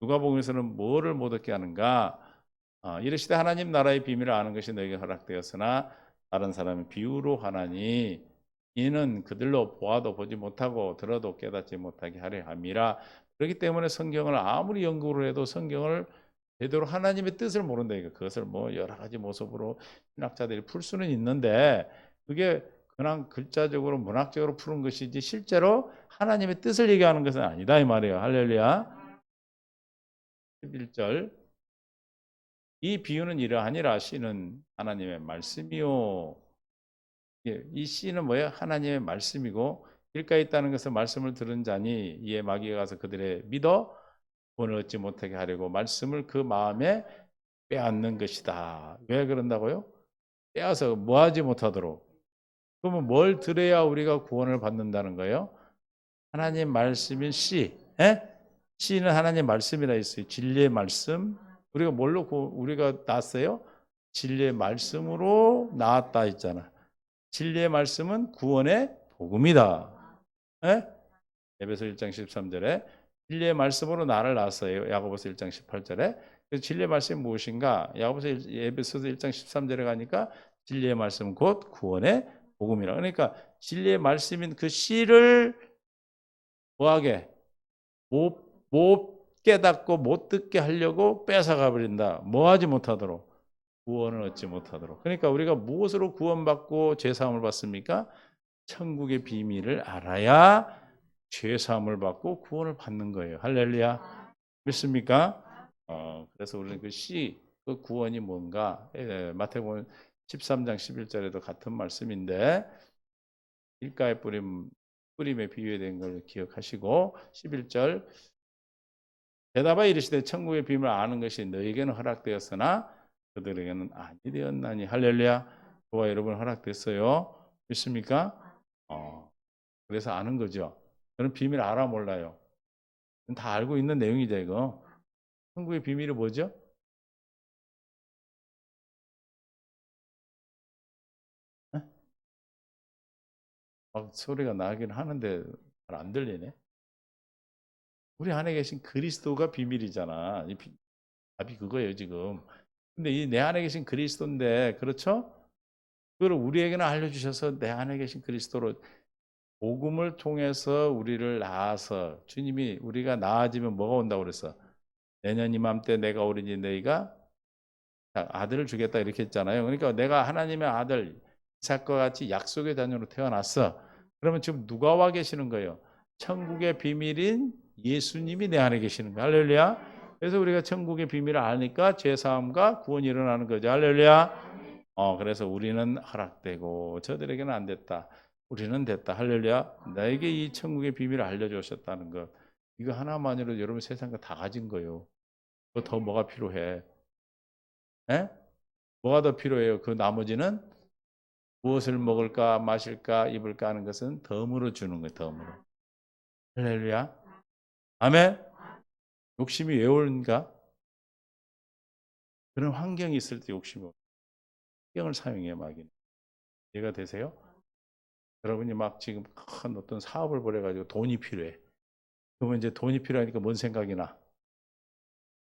누가복음에서는 뭐를 못 얻게 하는가? 이르시되 하나님 나라의 비밀을 아는 것이 너에게 허락되었으나 다른 사람의 비유로 하나니 이는 그들로 보아도 보지 못하고 들어도 깨닫지 못하게 하려 함이라. 그렇기 때문에 성경을 아무리 연구를 해도 성경을 제대로 하나님의 뜻을 모른다 이거. 그것을 뭐 여러 가지 모습으로 신학자들이 풀 수는 있는데 그게 그냥 글자적으로 문학적으로 푸는 것이지 실제로 하나님의 뜻을 얘기하는 것은 아니다 이 말이에요. 할렐루야. 11절 이 비유는 이러하니라 씨는 하나님의 말씀이요. 이 씨는 뭐예요? 하나님의 말씀이고 길가에 있다는 것은 말씀을 들은 자니 이에 마귀가 가서 그들의 믿어 본을 얻지 못하게 하려고 말씀을 그 마음에 빼앗는 것이다. 왜 그런다고요? 빼앗아 뭐 하지 못하도록. 그러면 뭘 들어야 우리가 구원을 받는다는 거예요? 하나님 말씀인 씨. 에? 씨는 하나님 말씀이라 했어요. 진리의 말씀. 우리가 뭘로 우리가 났어요? 진리의 말씀으로 나왔다 했잖아. 진리의 말씀은 구원의 복음이다. 에? 에베소 1장 13절에 진리의 말씀으로 나를 낳았어요. 야고보서 1장 18절에. 그래서 진리의 말씀이 무엇인가? 에베소서 1장 13절에 가니까 진리의 말씀 곧 구원의 복음이라. 그러니까 진리의 말씀인 그 씨를 뭐하게? 못 깨닫고 못 듣게 하려고 뺏어가 버린다. 뭐하지 못하도록. 구원을 얻지 못하도록. 그러니까 우리가 무엇으로 구원받고 죄사함을 받습니까? 천국의 비밀을 알아야 죄사함을 받고 구원을 받는 거예요. 할렐루야. 믿습니까? 그래서 우리는 그 구원이 뭔가 마태복음 13장 11절에도 같은 말씀인데 길가에 뿌림에 비유된 걸 기억하시고 11절 대답하여 이르시되 천국의 비밀을 아는 것이 너에게는 허락되었으나 그들에게는 아니 되었나니. 할렐루야. 저와 여러분 허락됐어요. 믿습니까? 그래서 아는 거죠. 저는 비밀 알아 몰라요. 다 알고 있는 내용이죠 이거. 천국의 비밀이 뭐죠? 막 소리가 나긴 하는데 잘 안 들리네. 우리 안에 계신 그리스도가 비밀이잖아. 답이 그거예요 지금. 근데 이 내 안에 계신 그리스도인데 그렇죠? 그걸 우리에게는 알려주셔서 내 안에 계신 그리스도로 복음을 통해서 우리를 낳아서 주님이 우리가 나아지면 뭐가 온다고 그랬어? 내년 이맘때 내가 오리니 너희가 아들을 주겠다 이렇게 했잖아요. 그러니까 내가 하나님의 아들 이삭과 같이 약속의 자녀로 태어났어. 그러면 지금 누가 와 계시는 거예요? 천국의 비밀인 예수님이 내 안에 계시는 거예요. 할렐루야. 그래서 우리가 천국의 비밀을 아니까 죄사함과 구원이 일어나는 거죠. 할렐루야. 그래서 우리는 허락되고 저들에게는 안 됐다. 우리는 됐다. 할렐루야. 나에게 이 천국의 비밀을 알려주셨다는 것. 이거 하나만으로도 여러분 세상과 다 가진 거예요. 더 뭐가 필요해? 에? 뭐가 더 필요해요? 그 나머지는 무엇을 먹을까, 마실까, 입을까 하는 것은 덤으로 주는 거예요. 덤으로. 할렐루야. 아멘. 욕심이 왜 오는가? 그런 환경이 있을 때 욕심이 오는 환경을 사용해 마귀는. 이해가 되세요? 여러분이 막 지금 큰 어떤 사업을 벌여가지고 돈이 필요해. 그러면 이제 돈이 필요하니까 뭔 생각이 나?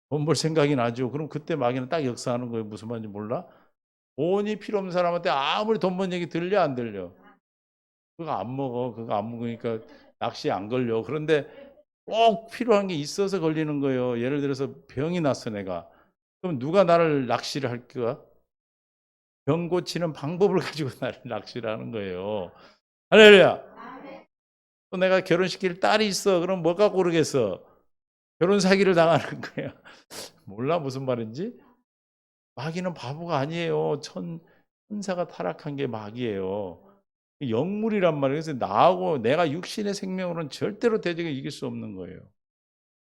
돈 벌 생각이 나죠. 그럼 그때 마귀는 딱 역사하는 거예요. 무슨 말인지 몰라? 돈이 필요 없는 사람한테 아무리 돈 번 얘기 들려 안 들려? 그거 안 먹어. 그거 안 먹으니까 낚시에 안 걸려. 그런데 꼭 필요한 게 있어서 걸리는 거예요. 예를 들어서 병이 났어 내가. 그럼 누가 나를 낚시를 할 거야? 병 고치는 방법을 가지고 나를 낚시를 하는 거예요. 할렐루야. 또 내가 결혼시킬 딸이 있어. 그럼 뭐가 고르겠어? 결혼 사기를 당하는 거야. 몰라 무슨 말인지? 마귀는 바보가 아니에요. 천사가 타락한 게 마귀예요. 영물이란 말이에요. 그래서 나하고 내가 육신의 생명으로는 절대로 대적에 이길 수 없는 거예요.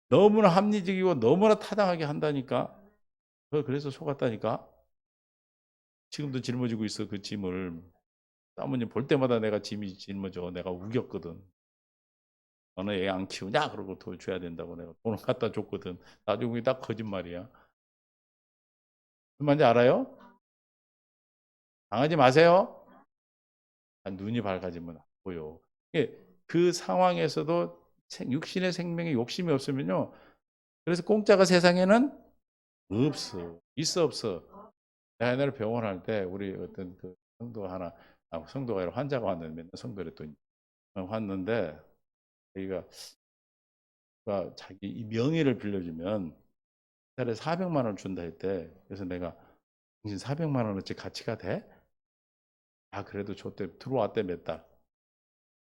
너무나 합리적이고 너무나 타당하게 한다니까. 그래서 속았다니까. 지금도 짊어지고 있어 그 짐을. 사모님 볼 때마다 내가 짐이 짊어져. 내가 우겼거든. 너는 애 안 키우냐? 그러고 돈 줘야 된다고 내가 돈을 갖다 줬거든. 나중에 그게 다 거짓말이야. 무슨 말인지 알아요? 당하지 마세요. 눈이 밝아지면 안 보여. 그 상황에서도 육신의 생명에 욕심이 없으면요. 그래서 공짜가 세상에는 없어. 있어 없어. 내가 옛날에 병원 할 때 우리 어떤 그 성도 하나, 성도가 아니라 환자가 왔는데 맨날 성도래 또 왔는데 자기가 자기 이 명의를 빌려주면 달에 400만 원을 준다 했대. 그래서 내가 당신 400만 원어치 가치가 돼? 그래도 줬대. 들어왔대 몇 달.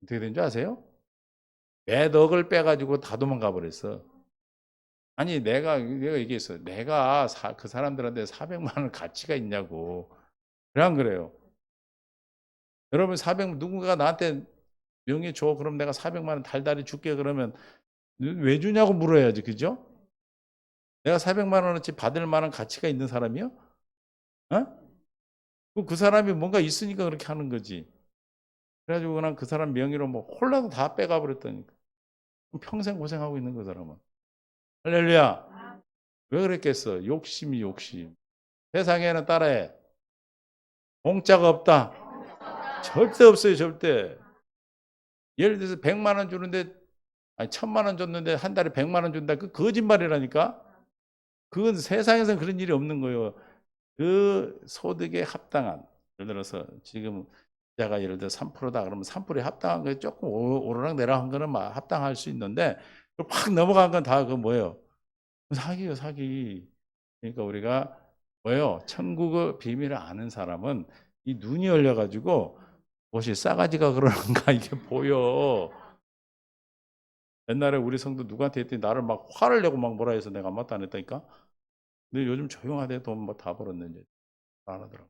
어떻게 된 줄 아세요? 몇 억을 빼가지고 다 도망가 버렸어. 아니 내가 얘기했어. 내가 그 사람들한테 400만 원 가치가 있냐고. 그래 안 그래요? 여러분 400 누군가 나한테 명의 줘. 그럼 내가 400만 원 달달이 줄게. 그러면 왜 주냐고 물어야지. 그죠? 내가 400만 원어치 받을 만한 가치가 있는 사람이요? 어? 그 사람이 뭔가 있으니까 그렇게 하는 거지. 그래가지고 그냥 그 사람 명의로 뭐 홀라도 다 빼가 버렸다니까. 평생 고생하고 있는 그 사람은. 할렐루야. 왜 그랬겠어? 욕심이 욕심. 세상에는 따라해. 공짜가 없다. 절대 없어요, 절대. 예를 들어서 100만 원 주는데, 아니, 1000만 원 줬는데 한 달에 100만 원 준다. 그 거짓말이라니까? 그건 세상에서는 그런 일이 없는 거예요. 그 소득에 합당한, 예를 들어서 지금 자가 예를 들어 3%다 그러면 3%에 합당한 거 조금 오르락 내리락 한 거는 합당할 수 있는데 확 넘어간 건 다 그 뭐예요? 사기예요, 사기. 그러니까 우리가 뭐예요? 천국의 비밀을 아는 사람은 이 눈이 열려가지고 무엇이 싸가지가 그러는가 이게 보여. 옛날에 우리 성도 누구한테 했더니 나를 막 화를 내고 막 뭐라 해서 내가 아무것도 안 했다니까. 근데 요즘 조용하대. 돈 뭐 다 벌었는지 안 하더라고.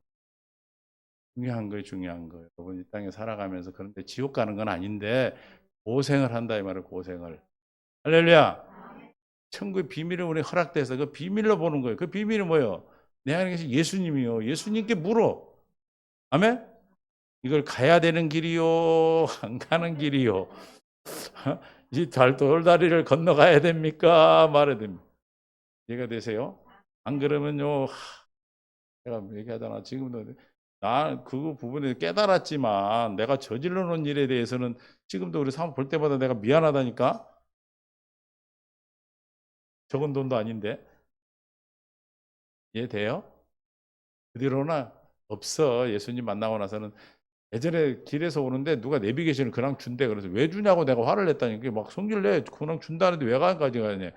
중요한 거예요, 중요한 거예요. 여러분 이 땅에 살아가면서 그런데 지옥 가는 건 아닌데 고생을 한다 이 말이에요, 고생을. 할렐루야. 천국의 비밀을 우리 허락돼서 그 비밀로 보는 거예요. 그 비밀이 뭐예요? 내 안에 계신 예수님이요. 예수님께 물어. 아멘? 이걸 가야 되는 길이요? 안 가는 길이요? 이 돌다리를 건너가야 됩니까? 말해야 됩니까? 이해가 되세요? 안 그러면요, 내가 얘기하잖아. 지금도 나 그 부분에 깨달았지만 내가 저질러 놓은 일에 대해서는 지금도 우리 사람 볼 때마다 내가 미안하다니까? 적은 돈도 아닌데. 이해돼요? 그 뒤로는 없어. 예수님 만나고 나서는 예전에 길에서 오는데 누가 내비게이션을 그냥 준대. 그래서 왜 주냐고 내가 화를 냈다니까. 막 성질 내. 그냥 준다는데 왜 가까지 가냐.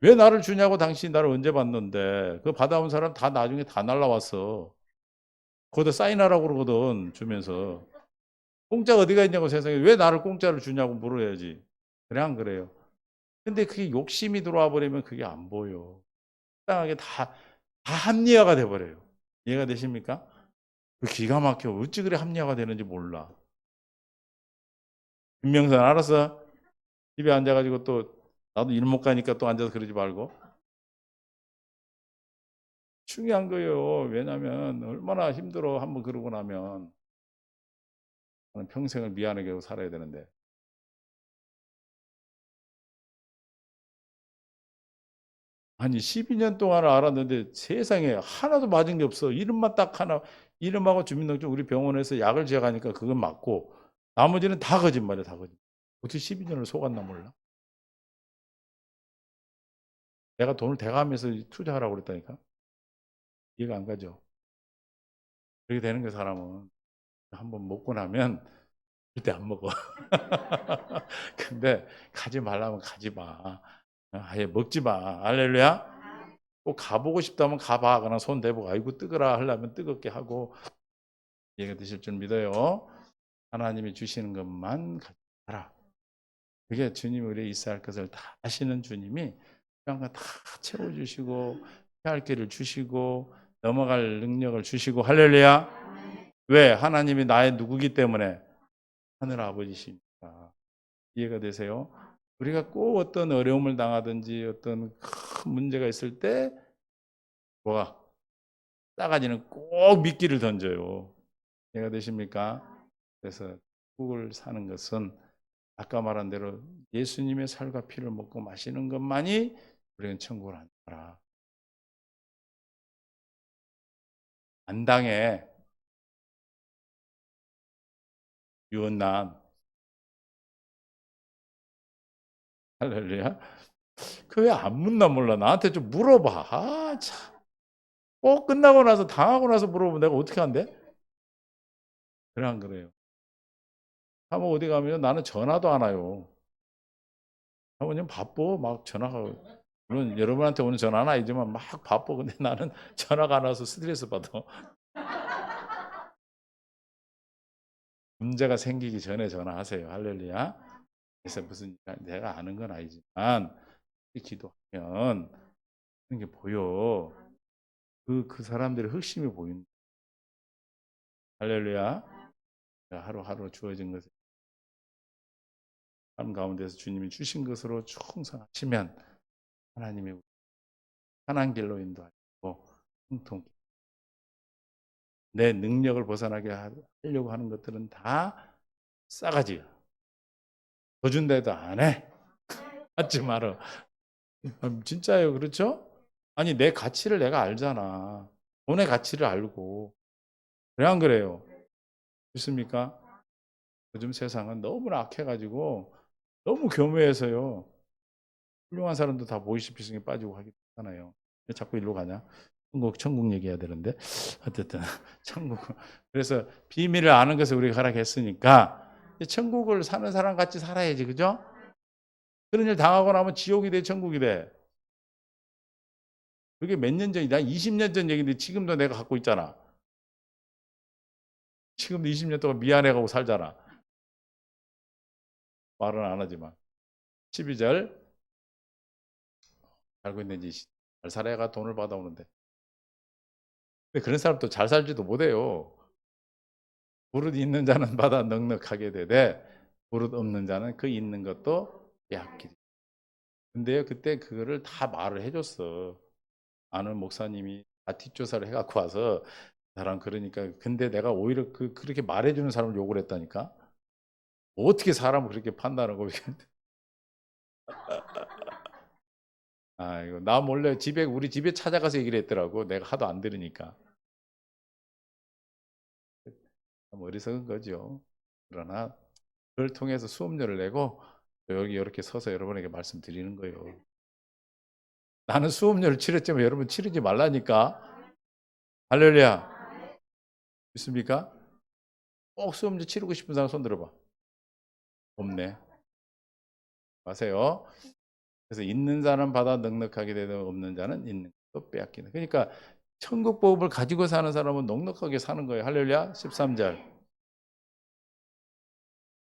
왜 나를 주냐고 당신이 나를 언제 봤는데. 그 받아온 사람 다 나중에 다 날라왔어. 거기다 사인하라고 그러거든. 주면서. 공짜가 어디가 있냐고 세상에. 왜 나를 공짜를 주냐고 물어야지. 그래 안 그래요? 근데 그게 욕심이 들어와 버리면 그게 안 보여. 땅하게 다 합리화가 돼 버려요. 이해가 되십니까? 그 기가 막혀. 어찌 그래 합리화가 되는지 몰라. 김명선 알았어? 집에 앉아가지고 또 나도 일 못 가니까 또 앉아서 그러지 말고. 중요한 거예요. 왜냐면 얼마나 힘들어 한번 그러고 나면 나는 평생을 미안하게 하고 살아야 되는데. 아니 12년 동안 알았는데 세상에 하나도 맞은 게 없어. 이름만 딱 하나. 이름하고 주민등록증 우리 병원에서 약을 지어가니까 그건 맞고 나머지는 다 거짓말이야, 다 거짓말. 어떻게 12년을 속았나 몰라. 내가 돈을 대가하면서 투자하라고 그랬다니까. 이해가 안 가죠. 그렇게 되는 거 사람은 한번 먹고 나면 그때 안 먹어. 근데 가지 말라면 가지 마. 아예 먹지 마. 할렐루야. 꼭 가보고 싶다면 가봐. 그냥 손 대보고 아이고 뜨거라 하려면 뜨겁게 하고. 이해가 되실 줄 믿어요. 하나님이 주시는 것만 가져라. 그게 주님이 우리의 있어야 할 것을 다 아시는 주님이 그런 거 다 채워주시고 피할 길을 주시고 넘어갈 능력을 주시고. 할렐루야. 왜? 하나님이 나의 누구기 때문에 하늘 아버지시니까. 이해가 되세요? 우리가 꼭 어떤 어려움을 당하든지 어떤 큰 문제가 있을 때 뭐가 싸가지는 꼭 미끼를 던져요. 이해가 되십니까? 그래서 국을 사는 것은 아까 말한 대로 예수님의 살과 피를 먹고 마시는 것만이 우리는 천국을 안 가라. 안 당해. 유언난. 할렐루야. 그 왜 안 묻나 몰라. 나한테 좀 물어봐. 아, 참. 꼭 끝나고 나서 당하고 나서 물어보면 내가 어떻게 한대? 그래 안 그래요? 사모 어디 가면 나는 전화도 안 와요. 사모님 바빠. 막 전화가. 물론 여러분한테 오는 전화는 아니지만 막 바빠. 근데 나는 전화가 안 와서 스트레스 받아. 문제가 생기기 전에 전화하세요. 할렐루야. 그래서 무슨 내가 아는 건 아니지만 기도하면 그런 게 보여. 그 사람들의 흑심이 보인다. 할렐루야. 하루하루 주어진 것을 삶 가운데서 주님이 주신 것으로 충성하시면 하나님이 편한 길로 인도하시고 형통. 내 능력을 벗어나게 하려고 하는 것들은 다 싸가지야. 더 준다해도 안 해. 하지 말어. 진짜예요. 그렇죠? 아니 내 가치를 내가 알잖아. 돈의 가치를 알고. 그래 안 그래요? 믿습니까? 요즘 세상은 너무나 악해가지고 너무 교묘해서요. 훌륭한 사람도 다 보이스피싱에 빠지고 하기 하잖아요. 자꾸 일로 가냐? 천국 얘기해야 되는데 어쨌든 천국. 그래서 비밀을 아는 것을 우리가 허락했으니까 천국을 사는 사람 같이 살아야지, 그죠? 그런 일 당하고 나면 지옥이 돼, 천국이 돼. 그게 몇 년 전이다? 20년 전 얘기인데 지금도 내가 갖고 있잖아. 지금도 20년 동안 미안해가고 살잖아. 말은 안 하지만. 12절 알고 있는지 잘 살아야가 돈을 받아오는데. 근데 그런 사람도 잘 살지도 못해요. 무릇 있는 자는 받아 넉넉하게 되되 무릇 없는 자는 그 있는 것도 빼앗기리. 근데요 그때 그거를 다 말을 해줬어. 아는 목사님이 다 뒷조사를 해갖고 와서 사람 그러니까 근데 내가 오히려 그렇게 말해주는 사람을 욕을 했다니까. 어떻게 사람을 그렇게 판단하고. 아 이거 나 몰래 우리 집에 찾아가서 얘기를 했더라고. 내가 하도 안 들으니까. 어리석은 거죠. 그러나 그걸 통해서 수업료를 내고 여기 이렇게 서서 여러분에게 말씀드리는 거예요. 나는 수업료를 치렀지만 여러분 치르지 말라니까. 할렐루야. 믿습니까? 꼭 수업료 치르고 싶은 사람 손 들어봐. 없네. 마세요. 그래서 있는 자는 받아 넉넉하게 되고 없는 자는 있는 것도 빼앗기는. 그러니까 천국법을 가지고 사는 사람은 넉넉하게 사는 거예요. 할렐루야. 13절.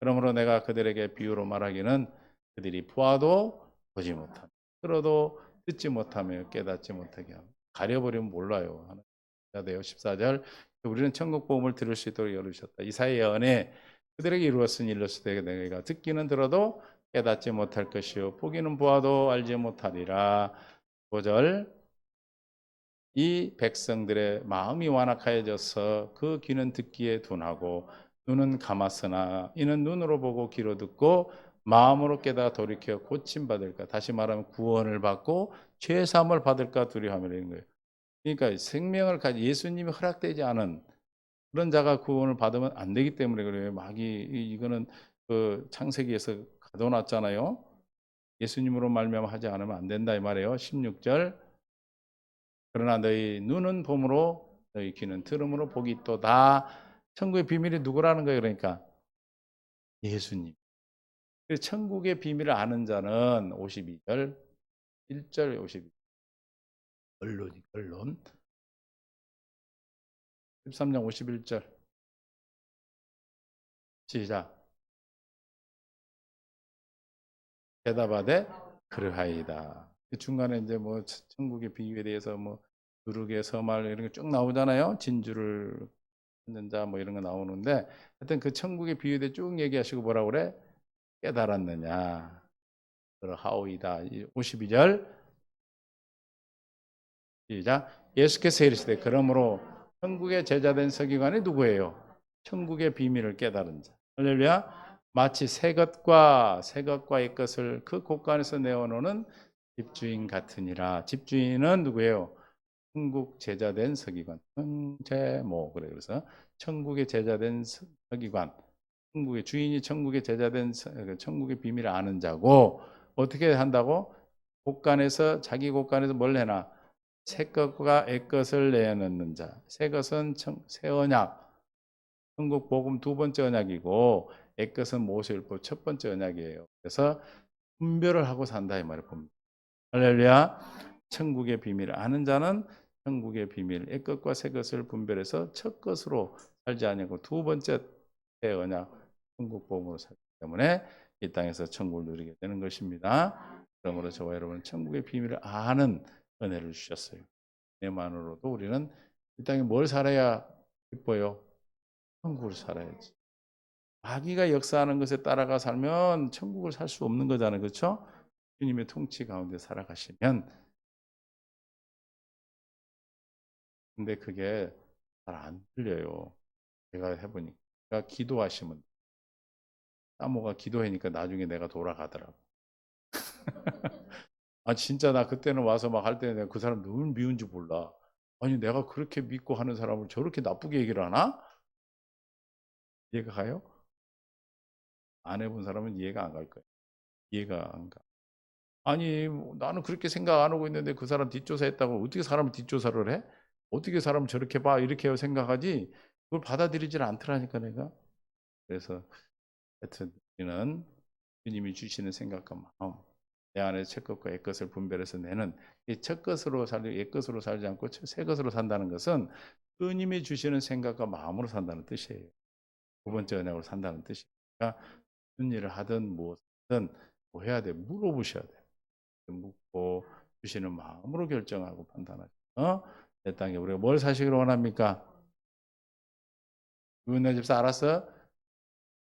그러므로 내가 그들에게 비유로 말하기는 그들이 보아도 보지 못하며 들어도 듣지 못하며 깨닫지 못하게 하고 가려버리면 몰라요. 하나 돼요. 14절. 우리는 천국복음을 들을 수 있도록 열어주셨다. 이사야의 예언에 그들에게 이루었으니 이르시되 내가 듣기는 들어도 깨닫지 못할 것이요 보기는 보아도 알지 못하리라. 5절. 이 백성들의 마음이 완악하여져서 그 귀는 듣기에 둔하고 눈은 감았으나 이는 눈으로 보고 귀로 듣고 마음으로 깨달아 돌이켜 고침받을까. 다시 말하면 구원을 받고 죄 사함을 받을까 두려워하며 이런 거예요. 그러니까 생명을 가진 예수님이 허락되지 않은 그런 자가 구원을 받으면 안 되기 때문에 그래요. 이거는 그 창세기에서 가둬놨잖아요. 예수님으로 말미암아 하지 않으면 안 된다 이 말이에요. 16절. 그러나 너희 눈은 봄으로 너희 귀는 들음으로 복이 있도다. 천국의 비밀이 누구라는 거예요. 그러니까 예수님. 그 천국의 비밀을 아는 자는 52절 1절 52 결론 13장 51절 시작. 대답하되 그러하이다. 그 중간에 이제 뭐 천국의 비유에 대해서 뭐 누룩의 서말 이런 게 쭉 나오잖아요. 진주를 찾는 자 뭐 이런 거 나오는데 하여튼 그 천국의 비유에 대해 쭉 얘기하시고 뭐라 그래? 깨달았느냐. 그러하오이다. 52절 시작. 예수께서 이르시되 그러므로 천국의 제자된 서기관이 누구예요? 천국의 비밀을 깨달은 자. 할렐루야. 마치 새 것과 옛것을 그 곳간에서 내어놓는 집주인 같으니라. 집주인은 누구예요? 천국 제자된 서기관. 천제모 그래. 그래서 천국의 제자된 서기관. 천국의 주인이 천국의 제자된 천국의 비밀을 아는 자고 어떻게 한다고? 곳간에서 자기 곳간에서 뭘 해놔? 새 것과 옛 것을 내어놓는 자. 새 것은 새 언약. 천국 복음 두 번째 언약이고 옛 것은 모세율법 첫 번째 언약이에요. 그래서 분별을 하고 산다 이 말을 봅니다. 할렐루야. 천국의 비밀을 아는 자는 천국의 비밀, 옛 것과 새 것을 분별해서 첫 것으로 살지 아니하고 두 번째 새 언약, 천국 복음으로 살기 때문에 이 땅에서 천국을 누리게 되는 것입니다. 그러므로 저와 여러분은 천국의 비밀을 아는 은혜를 주셨어요. 내만으로도 우리는 이 땅에 뭘 살아야 기뻐요? 천국을 살아야지. 마귀가 역사하는 것에 따라가 살면 천국을 살 수 없는 거잖아요. 그렇죠? 주님의 통치 가운데 살아가시면. 근데 그게 잘 안 들려요. 제가 해보니까. 그러니까 기도하시면 사모가 기도하니까 나중에 내가 돌아가더라고. 아 진짜 나 그때는 와서 막 할 때는 내가 그 사람 너무 미운지 몰라. 아니 내가 그렇게 믿고 하는 사람을 저렇게 나쁘게 얘기를 하나? 이해가 가요? 안 해본 사람은 이해가 안 갈 거예요. 이해가 안 가. 아니 나는 그렇게 생각 안 하고 있는데 그 사람 뒷조사했다고 어떻게 사람을 뒷조사를 해? 어떻게 사람을 저렇게 봐? 이렇게 생각하지 그걸 받아들이질 않더라니까 내가. 그래서 하여튼 우리는 주님이 주시는 생각과 마음 내 안에 첫 것과 옛 것을 분별해서 내는 이 첫 것으로 살고 옛 것으로 살지 않고 새 것으로 산다는 것은 주님이 주시는 생각과 마음으로 산다는 뜻이에요. 두 번째 언약으로 산다는 뜻이니까 무슨 일을 하든 무엇이든 뭐 해야 돼 물어보셔야 돼. 묻고 주시는 마음으로 결정하고 판단하죠. 내 땅에 우리가 뭘 사시기를 원합니까? 유은혜 집사 알았어?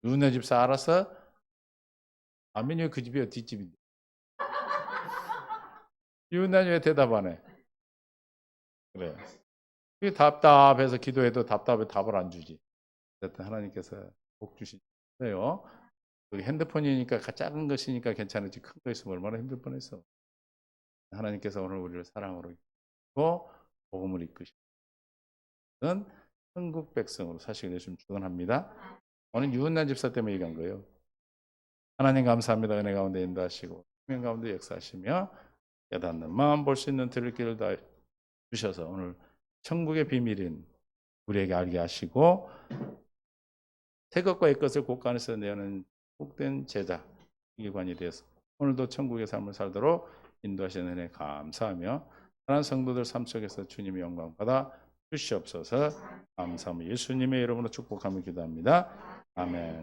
유은혜 집사 알았어? 아멘이 그 집이야 뒷집인데. 유은혜 왜 대답 안 해? 그래. 그게 답답해서 기도해도 답답해 답을 안 주지. 어쨌든 하나님께서 복 주시네요. 여기 핸드폰이니까 작은 것이니까 괜찮을지 큰 거 있으면 얼마나 힘들 뻔했어. 하나님께서 오늘 우리를 사랑으로 이끌고 복음을 이끄시는 천국 백성으로 사시게 되시면 축원합니다. 오늘 유은난 집사 때문에 얘기한 거예요. 하나님 감사합니다. 은혜 가운데 인도하시고 생명 가운데 역사하시며 깨닫는 마음 볼 수 있는 들을 길을 다 주셔서 오늘 천국의 비밀인 우리에게 알게 하시고 새 것과 옛 것을 곳간에서 내는 복된 제자 기관이 되어서 오늘도 천국의 삶을 살도록 인도하시는 은혜 감사하며 하나님 성도들 삶 속에서 주님의 영광 받아 주시옵소서. 감사하며 예수님의 이름으로 축복하며 기도합니다. 아멘.